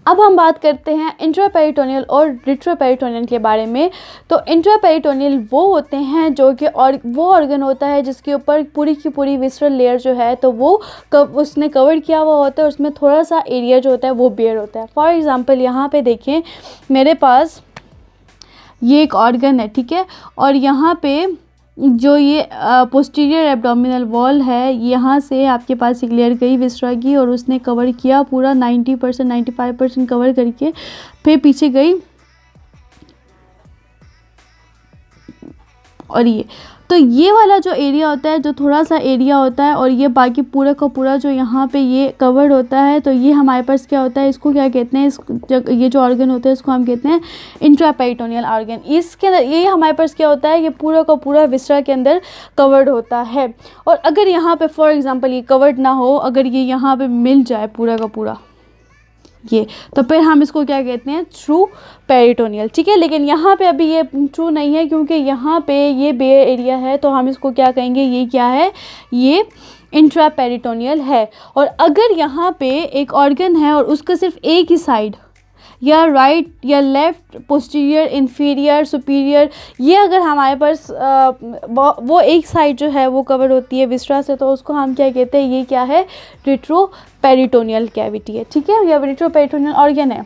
अब हम बात करते हैं इंट्रापेरिटोनियल और रिट्रोपेरिटोनियल के बारे में। तो इंट्रापेरिटोनियल वो होते हैं जो कि और वो ऑर्गन होता है जिसके ऊपर पूरी की पूरी विसरल लेयर जो है तो वो उसने कवर किया हुआ होता है, उसमें थोड़ा सा एरिया जो होता है वो बेयर होता है। फॉर एग्ज़ाम्पल यहाँ पे देखिए मेरे पास ये एक ऑर्गन है, ठीक है, और यहाँ पे जो ये पोस्टीरियर एब्डोमिनल वॉल है, यहाँ से आपके पास एक लेयर गई विसरा की और उसने कवर किया पूरा 90% 95% कवर करके, फिर पीछे गई और ये तो ये वाला जो एरिया होता है, जो थोड़ा सा एरिया होता है, और ये बाकी पूरा का पूरा जो यहाँ पे ये कवर्ड होता है, तो ये हमारे पास क्या होता है, इसको क्या कहते हैं, ये जो ऑर्गन होता है इसको हम कहते हैं इंट्रापेरिटोनियल ऑर्गन। इसके अंदर ये हमारे पास क्या होता है, ये पूरा का पूरा विसरा के अंदर कवर्ड होता है। और अगर यहाँ पे फॉर एग्जाम्पल ये कवर्ड ना हो, अगर ये यहाँ पे मिल जाए पूरा का पूरा ये, तो फिर हम इसको क्या कहते हैं, ट्रू पेरिटोनियल, ठीक है। लेकिन यहाँ पे अभी ये ट्रू नहीं है क्योंकि यहाँ पे ये बेयर एरिया है, तो हम इसको क्या कहेंगे, ये क्या है, ये इंट्रापेरिटोनियल है। और अगर यहाँ पे एक ऑर्गन है और उसका सिर्फ एक ही साइड, या राइट या लेफ़्ट, पोस्टीरियर, इंफीरियर, सुपीरियर, ये अगर हमारे पास वो एक साइड जो है वो कवर होती है विसरा से, तो उसको हम क्या कहते हैं, ये क्या है, रिट्रोपेरिटोनियल कैविटी है, ठीक है, या रिट्रोपेरिटोनियल ऑर्गन है।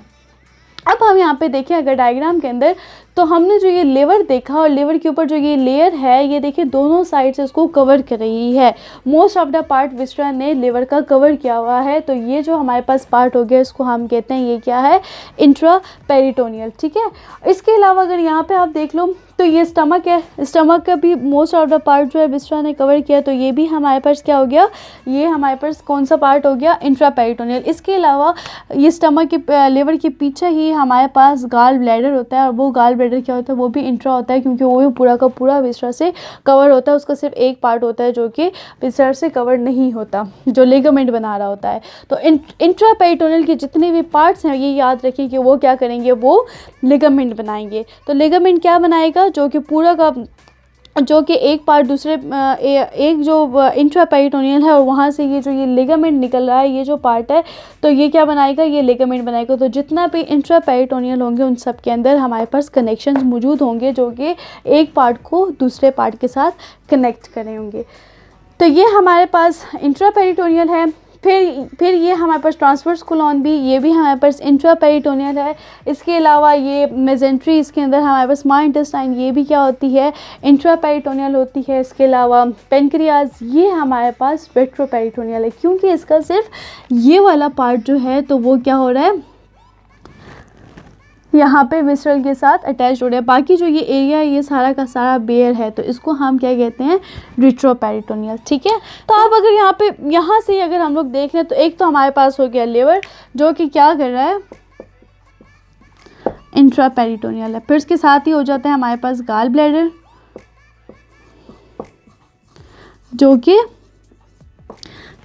अब हम यहाँ पे देखें अगर डायग्राम के अंदर, तो हमने जो ये लेवर देखा और लेवर के ऊपर जो ये लेयर है, ये देखिए दोनों साइड से इसको कवर कर रही है। मोस्ट ऑफ द पार्ट विसरा ने लेवर का कवर किया हुआ है, तो ये जो हमारे पास पार्ट हो गया इसको हम कहते हैं, ये क्या है, इंट्रापेरिटोनियल, ठीक है। इसके अलावा अगर यहाँ पे आप देख लो तो ये स्टमक है, स्टमक का भी मोस्ट ऑफ द पार्ट जो है विसरा ने कवर किया, तो ये भी हमारे पास क्या हो गया, ये हमारे पास कौन सा पार्ट हो गया, इंट्रापेरिटोनियल। इसके अलावा ये स्टमक के लेवर के पीछे ही हमारे पास गाल ब्लैडर होता है, और वो गाल ब्लैडर क्या होता है, वो भी इंट्रा होता है क्योंकि वो भी पूरा का पूरा विसरा से कवर होता है। उसका सिर्फ एक पार्ट होता है जो कि विसरा से कवर नहीं होता, जो लिगामेंट बना रहा होता है। तो इंट्रापेरिटोनियल के जितने भी पार्ट्स हैं, ये याद रखिए कि वो क्या करेंगे, वो लिगामेंट बनाएंगे। तो लिगामेंट क्या बनाएगा, जो कि पूरा का जो कि एक पार्ट दूसरे एक जो इंट्रापेरिटोनियल है और वहाँ से ये जो ये लिगामेंट निकल रहा है, ये जो पार्ट है, तो ये क्या बनाएगा, ये लिगामेंट बनाएगा। तो जितना भी इंट्रापेरिटोनियल होंगे उन सब के अंदर हमारे पास कनेक्शंस मौजूद होंगे जो कि एक पार्ट को दूसरे पार्ट के साथ कनेक्ट करे होंगे। तो ये हमारे पास इंट्रापेरिटोनियल है। फिर ये हमारे पास ट्रांसवर्स कोलॉन भी, ये भी हमारे पास इंट्रापेरिटोनियल है। इसके अलावा ये मेजेंट्री, इसके अंदर हमारे पास स्मॉल इंटेस्टाइन, ये भी क्या होती है, इंट्रापेरिटोनियल होती है। इसके अलावा पेनक्रियाज, ये हमारे पास रेट्रोपेरिटोनियल है क्योंकि इसका सिर्फ ये वाला पार्ट जो है तो वो क्या हो रहा है, यहाँ पे विसरल के साथ अटैच हो रहा है। बाकी जो ये एरिया है ये सारा का सारा बेयर है, तो इसको हम क्या कहते हैं, रिट्रोपेरिटोनियल, ठीक है। तो अब अगर यहाँ से अगर हम लोग देख लें तो एक तो हमारे पास हो गया लेवर जो कि क्या कर रहा है, इंट्रापेरिटोनियल है। फिर इसके साथ ही हो जाता है हमारे पास गाल ब्लैडर जो कि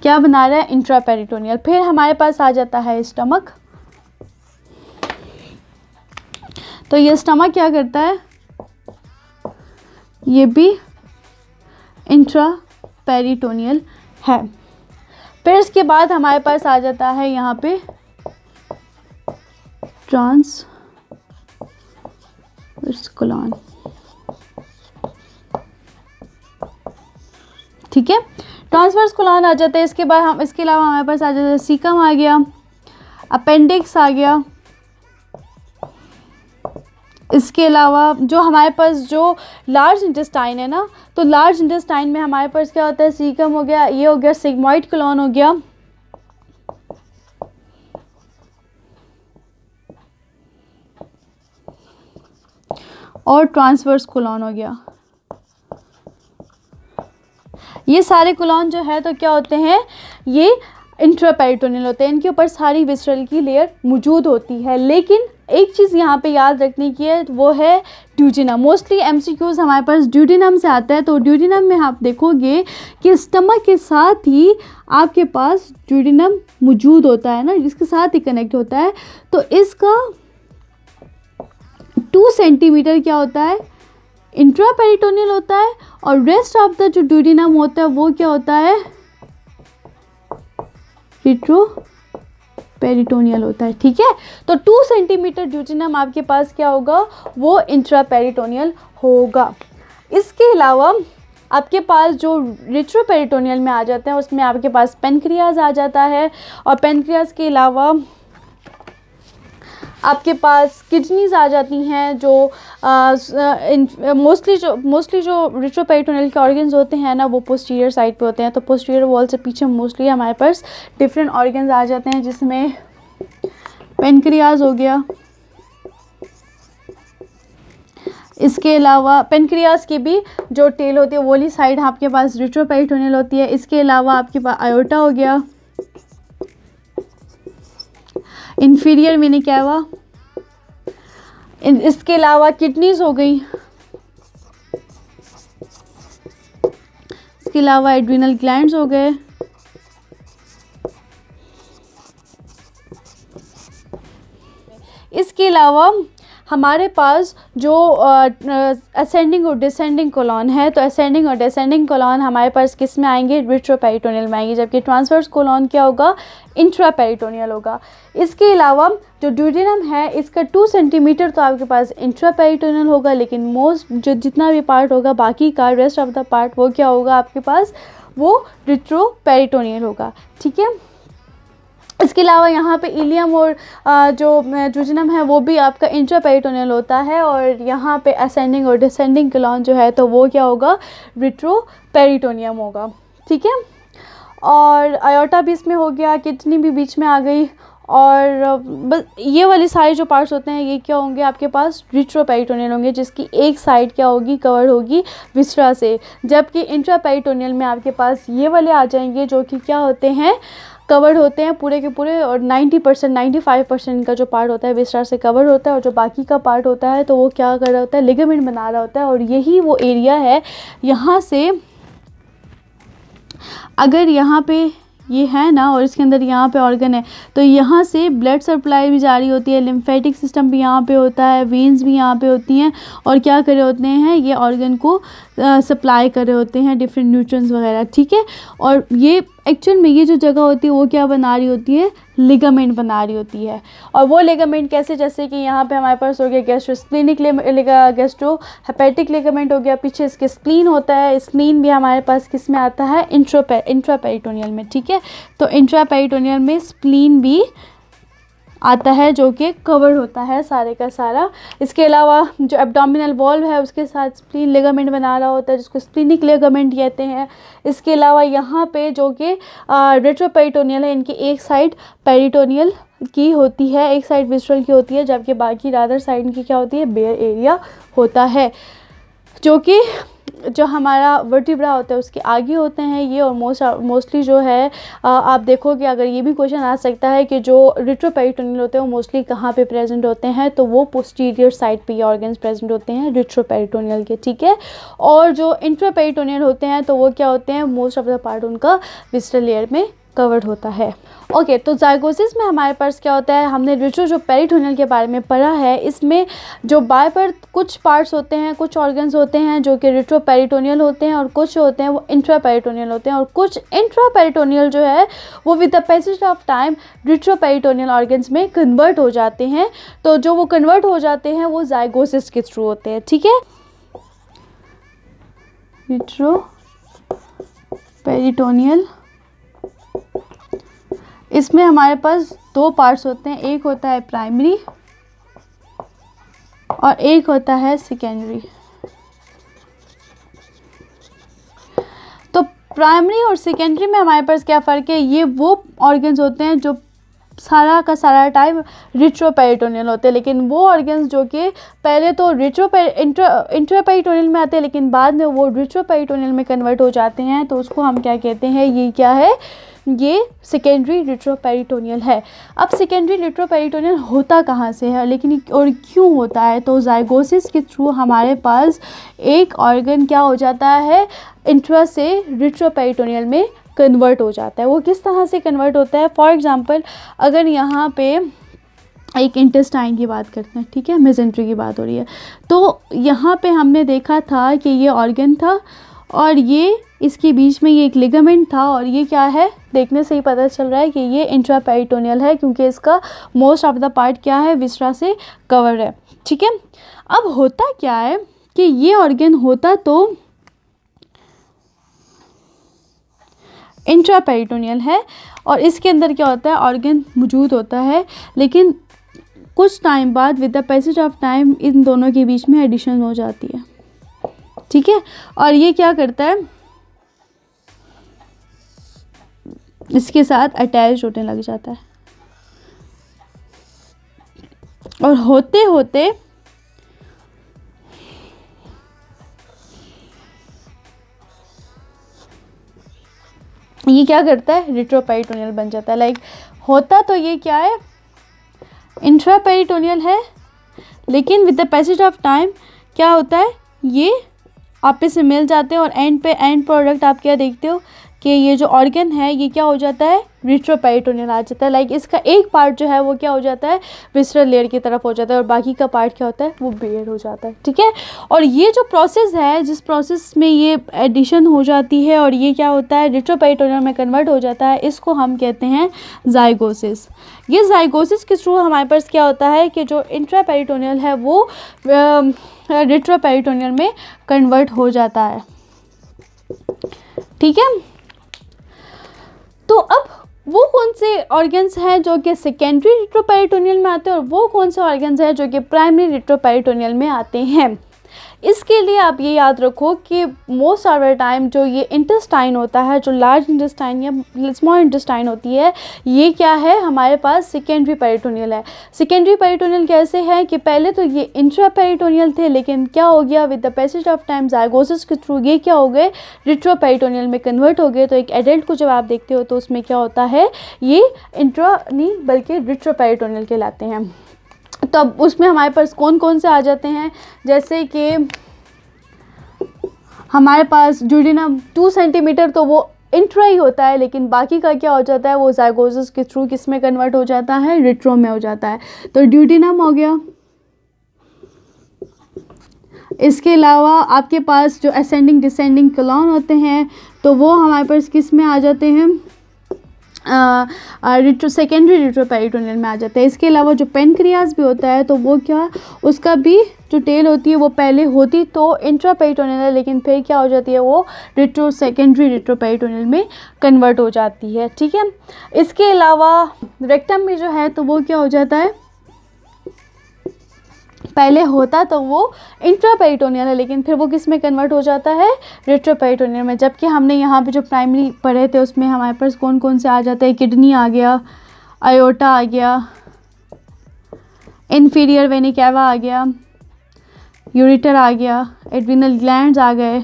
क्या बना रहा है, इंट्रापेरिटोनियल। फिर हमारे पास आ जाता है स्टमक, तो ये स्टमक क्या करता है, ये भी इंट्रापेरिटोनियल है। फिर इसके बाद हमारे पास आ जाता है यहाँ पे ट्रांसवर्स कोलॉन, ठीक है, ट्रांसवर्स कोलॉन आ जाता है। इसके बाद इसके अलावा हमारे पास आ जाता है सीकम आ गया, अपेंडिक्स आ गया। इसके अलावा जो हमारे पास जो लार्ज इंटेस्टाइन है ना, तो लार्ज इंटेस्टाइन में हमारे पास क्या होता है, सीकम हो गया, ये हो गया सिग्मॉइड कोलॉन हो गया, और ट्रांसवर्स कोलॉन हो गया। ये सारे कोलॉन जो है तो क्या होते हैं, ये इंट्रापेरिटोनियल होते हैं। इनके ऊपर सारी विसरल की लेयर मौजूद होती है। लेकिन एक चीज़ यहाँ पे याद रखने की है, वो है ड्यूडिनम। मोस्टली एमसीक्यूज हमारे पास ड्यूडिनम से आता है। तो ड्यूडिनम में आप देखोगे कि स्टमक के साथ ही आपके पास ड्यूडिनम मौजूद होता है ना, जिसके साथ ही कनेक्ट होता है। तो इसका 2 सेंटीमीटर क्या होता है, इंट्रापेरिटोनियल होता है, और रेस्ट ऑफ द जो ड्यूडिनम होता है वो क्या होता है, रिट्रो पेरिटोनियल होता है, ठीक है। तो 2 सेंटीमीटर ड्यूटेनम आपके पास क्या होगा, वो इंट्रा पेरिटोनियल होगा। इसके अलावा आपके पास जो रिट्रोपेरिटोनियल में आ जाते हैं उसमें आपके पास पेनक्रियाज आ जाता है, और पेनक्रियाज के अलावा आपके पास किडनीज आ जाती हैं, जो मोस्टली जो रिट्रोपेरिटोनियल के ऑर्गन्स होते हैं ना वो पोस्टीरियर साइड पे होते हैं। तो पोस्टीरियर वॉल से पीछे मोस्टली हमारे पास डिफरेंट ऑर्गन्स आ जाते हैं, जिसमें पेनक्रियाज हो गया। इसके अलावा पेनक्रियाज की भी जो टेल होती है वो वाली साइड आपके पास रिट्रोपेरिटोनियल होती है। इसके अलावा आपके पास आयोटा हो गया, इंफीरियर वेना कैवा। इसके अलावा किडनीज हो गई, इसके अलावा एड्रिनल ग्लैंड्स हो गए, इसके अलावा हमारे पास जो असेंडिंग और डिसेंडिंग कोलॉन है, तो असेंडिंग और डिसेंडिंग कोलॉन हमारे पास किस में आएंगे, रिट्रोपेरिटोनियल में आएंगे, जबकि ट्रांसवर्स कोलॉन क्या होगा, इंट्रापेरिटोनियल होगा। इसके अलावा जो ड्यूडेनम है इसका 2 सेंटीमीटर तो आपके पास इंट्रापेरिटोनियल होगा, लेकिन मोस्ट जो जितना भी पार्ट होगा बाकी का रेस्ट ऑफ द पार्ट वो क्या होगा आपके पास, वो रिट्रोपेरिटोनियल होगा, ठीक है। इसके अलावा यहाँ पे इलियम और जो ड्यूडेनम है वो भी आपका इंट्रापेरिटोनियल होता है, और यहाँ पे असेंडिंग और डिसेंडिंग कोलॉन जो है तो वो क्या होगा, रिट्रोपेरिटोनियम होगा, ठीक है। और आयोटा भी इसमें हो गया, किडनी भी बीच में आ गई, और बस ये वाली सारे जो पार्ट्स होते हैं ये क्या होंगे आपके पास, रिट्रोपेरिटोनियल होंगे, जिसकी एक साइड क्या होगी, कवर होगी विस्ट्रा से, जबकि इंट्रापेरिटोनियल में आपके पास ये वाले आ जाएंगे जो कि क्या होते हैं, कवर्ड होते हैं पूरे के पूरे, और 90% 95% का जो पार्ट होता है विस्ट्रा से कवर होता है, और जो बाकी का पार्ट होता है तो वो क्या कर रहा होता है, लिगामेंट बना रहा होता है। और यही वो एरिया है, यहाँ से अगर यहाँ पे ये है ना और इसके अंदर यहाँ पे ऑर्गन है, तो यहाँ से ब्लड सप्लाई भी जारी होती है, लिम्फेटिक सिस्टम भी यहाँ पे होता है, वेन्स भी यहाँ पे होती हैं, और क्या कर रहे होते हैं, ये ऑर्गन को सप्लाई कर रहे होते हैं डिफरेंट न्यूट्रिएंट्स वगैरह, ठीक है। और ये एक्चुअल में ये जो जगह होती है वो क्या बना रही होती है, लिगामेंट बना रही होती है। और वो लिगामेंट कैसे, जैसे कि यहाँ पे हमारे पास हो गया गैस्ट्रोस्प्लेनिक गैस्ट्रो हेपेटिक लिगामेंट हो गया, पीछे इसके स्प्लीन होता है, स्प्लीन भी हमारे पास किस में आता है, इंट्रापेरिटोनियल में, ठीक है। तो इंट्रापेरिटोनियल में स्प्लीन भी आता है जो कि कवर होता है सारे का सारा। इसके अलावा जो एब्डोमिनल वॉल्व है उसके साथ स्प्लीन लिगामेंट बना रहा होता है, जिसको स्प्लीनिक लिगामेंट कहते हैं। इसके अलावा यहाँ पे जो कि रेट्रोपेरिटोनियल है, इनकी एक साइड पेरिटोनियल की होती है, एक साइड विस्ट्रल की होती है, जबकि बाकी अदर साइड की क्या होती है, बेयर एरिया होता है, जो कि जो हमारा वर्टिब्रा होता है उसके आगे होते हैं ये। और मोस्टली जो है आप देखोगे, अगर ये भी क्वेश्चन आ सकता है कि जो रिट्रोपेरिटोनियल होते हैं वो मोस्टली कहाँ पे प्रेजेंट होते हैं, तो वो पोस्टीरियर साइड पे ये ऑर्गन्स प्रेजेंट होते हैं रिट्रोपेरिटोनियल के, ठीक है। और जो इंट्रापेरिटोनियल होते हैं तो वो क्या होते हैं, मोस्ट ऑफ द पार्ट उनका विस्ट्रल लेयर में कवर्ड होता है। ओके, तो जाइगोसिस में हमारे पास क्या होता है, हमने जो पेरिटोनियल के बारे में पढ़ा है, इसमें जो बाय बर्थ कुछ पार्ट्स होते हैं, कुछ ऑर्गन्स होते हैं जो कि रिट्रोपेरिटोनियल होते हैं, और कुछ होते हैं वो इंट्रापेरिटोनियल होते हैं, और कुछ इंट्रापेरिटोनियल जो है वो with the passage of time retroperitoneal organs में कन्वर्ट हो जाते हैं। तो जो वो कन्वर्ट हो जाते हैं वो जाइगोसिस के थ्रू होते हैं, ठीक है। रिट्रोपेरिटोनियल, इसमें हमारे पास 2 पार्ट्स होते हैं, एक होता है प्राइमरी और एक होता है सेकेंडरी। तो प्राइमरी और सेकेंडरी में हमारे पास क्या फ़र्क है, ये वो ऑर्गन्स होते हैं जो सारा का सारा टाइम रिट्रोपेरिटोनियल होते हैं, लेकिन वो ऑर्गन्स जो कि पहले तो इंट्रापेरिटोनियल में आते हैं लेकिन बाद में वो रिट्रोपेरिटोनियल में कन्वर्ट हो जाते हैं, तो उसको हम क्या कहते हैं, ये क्या है, ये सेकेंडरी रिट्रोपेरिटोनियल है। अब सेकेंडरी रिट्रोपेरिटोनियल होता कहाँ से है, लेकिन और क्यों होता है, तो जाइगोसिस के थ्रू हमारे पास एक ऑर्गन क्या हो जाता है, इंट्रा से रिट्रोपेरिटोनियल में कन्वर्ट हो जाता है। वो किस तरह से कन्वर्ट होता है, फॉर एग्जांपल अगर यहाँ पे एक इंटेस्टाइन की बात करते हैं, ठीक है, मेसेंट्री की बात हो रही है, तो यहाँ पे हमने देखा था कि ये ऑर्गन था और ये इसके बीच में ये एक लिगामेंट था और ये क्या है, देखने से ही पता चल रहा है कि ये इंट्रापेरिटोनियल है, क्योंकि इसका मोस्ट ऑफ द पार्ट क्या है, विसरा से कवर है। ठीक है, अब होता क्या है कि ये ऑर्गन होता तो इंट्रापेरिटोनियल है और इसके अंदर क्या होता है, ऑर्गन मौजूद होता है, लेकिन कुछ टाइम बाद with the passage of time in दोनों के बीच में एडिशन हो जाती है। ठीक है, और ये क्या करता है, इसके साथ अटैच होने लग जाता है और होते होते ये क्या करता है, रेट्रोपेरिटोनियल बन जाता है। लाइक होता तो ये क्या है, इंट्रापेरिटोनियल है, लेकिन with the passage of time क्या होता है, ये आपस में मिल जाते हैं और एंड प्रोडक्ट आप क्या देखते हो कि ये जो ऑर्गन है ये क्या हो जाता है, रेट्रोपेरिटोनियल आ जाता है। लाइक इसका एक पार्ट जो है वो क्या हो जाता है, विसरल लेयर की तरफ हो जाता है और बाकी का पार्ट क्या होता है, वो बेयर हो जाता है। ठीक है, और ये जो प्रोसेस है, जिस प्रोसेस में ये एडिशन हो जाती है और ये क्या होता है, रेट्रोपेरिटोनियल में कन्वर्ट हो जाता है, इसको हम कहते हैं जाइगोसिस। ये जाइगोसिस के थ्रू हमारे पास क्या होता है कि जो इंट्रापेरिटोनियल है वो रेट्रोपेरिटोनियल में कन्वर्ट हो जाता है। ठीक है, तो अब वो कौन से ऑर्गन्स हैं जो कि सेकेंडरी रेट्रोपेरिटोनियल में आते हैं और वो कौन से ऑर्गन्स हैं जो कि प्राइमरी रेट्रोपेरिटोनियल में आते हैं। इसके लिए आप ये याद रखो कि मोस्ट ऑफ द टाइम जो ये इंटेस्टाइन होता है, जो लार्ज इंटेस्टाइन या स्मॉल इंटेस्टाइन होती है, ये क्या है, हमारे पास सेकेंडरी पेरिटोनियल है। सेकेंडरी पेरिटोनियल कैसे है कि पहले तो ये इंट्रापेरिटोनियल थे, लेकिन क्या हो गया, with the passage of time zygosis के थ्रू ये क्या हो गए, रेट्रोपेरिटोनियल में कन्वर्ट हो गए। तो एक एडल्ट को जब आप देखते हो तो उसमें क्या होता है, ये इंट्रा नहीं बल्कि रेट्रोपेरिटोनियल कहलाते हैं। तब उसमें हमारे पास कौन कौन से आ जाते हैं, जैसे कि हमारे पास ड्यूडेनम 2 सेंटीमीटर तो वो इंट्रा ही होता है, लेकिन बाकी का क्या हो जाता है, वो जाइगोसिस के थ्रू किस में कन्वर्ट हो जाता है, रेट्रो में हो जाता है। तो ड्यूडेनम हो गया। इसके अलावा आपके पास जो असेंडिंग डिसेंडिंग कॉलम होते हैं तो वो हमारे पास किस में आ जाते हैं, सेकेंडरी रेट्रोपेरिटोनियल में आ जाता है। इसके अलावा जो पेनक्रियाज भी होता है तो वो क्या, उसका भी जो टेल होती है वो पहले होती तो इंट्रापेरिटोनियल है, लेकिन फिर क्या हो जाती है, वो सेकेंडरी रेट्रोपेरिटोनियल में कन्वर्ट हो जाती है। ठीक है, इसके अलावा रेक्टम में जो है तो वो क्या हो जाता है, पहले होता तो वो इंट्रापेरिटोनियल है, लेकिन फिर वो किस में कन्वर्ट हो जाता है, रेट्रोपेरिटोनियल में। जबकि हमने यहाँ पे जो प्राइमरी पढ़े थे उसमें हमारे पास कौन कौन से आ जाते हैं, किडनी आ गया, आयोटा आ गया, इन्फीरियर वेना कैवा आ गया, यूरेटर आ गया, एड्रिनल ग्लैंड्स आ गए।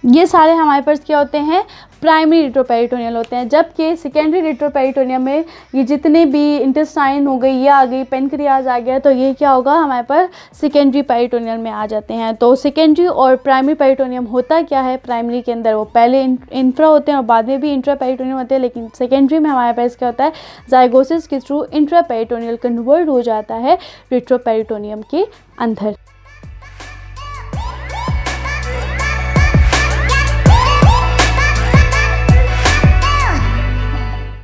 ये सारे हमारे पास क्या होते हैं, प्राइमरी रेट्रोपेरिटोनियल होते हैं। जबकि सेकेंडरी रेट्रोपेरिटोनियल में ये जितने भी इंटेस्टाइन हो गई, ये आ गई, पेनक्रियाज आ गया, तो ये क्या होगा, हमारे पास सेकेंडरी पेरिटोनियल में आ जाते हैं। तो सेकेंडरी और प्राइमरी पेरिटोनियम होता क्या है, प्राइमरी के अंदर वो पहले इंफ्रा होते हैं और बाद में भी इंट्रा पेरिटोनियम होते हैं, लेकिन सेकेंडरी में हमारे पास क्या होता है, जाइगोसिस के थ्रू इंट्रा पेरिटोनियल कन्वर्ट हो जाता है रेट्रोपेरिटोनियम के अंदर।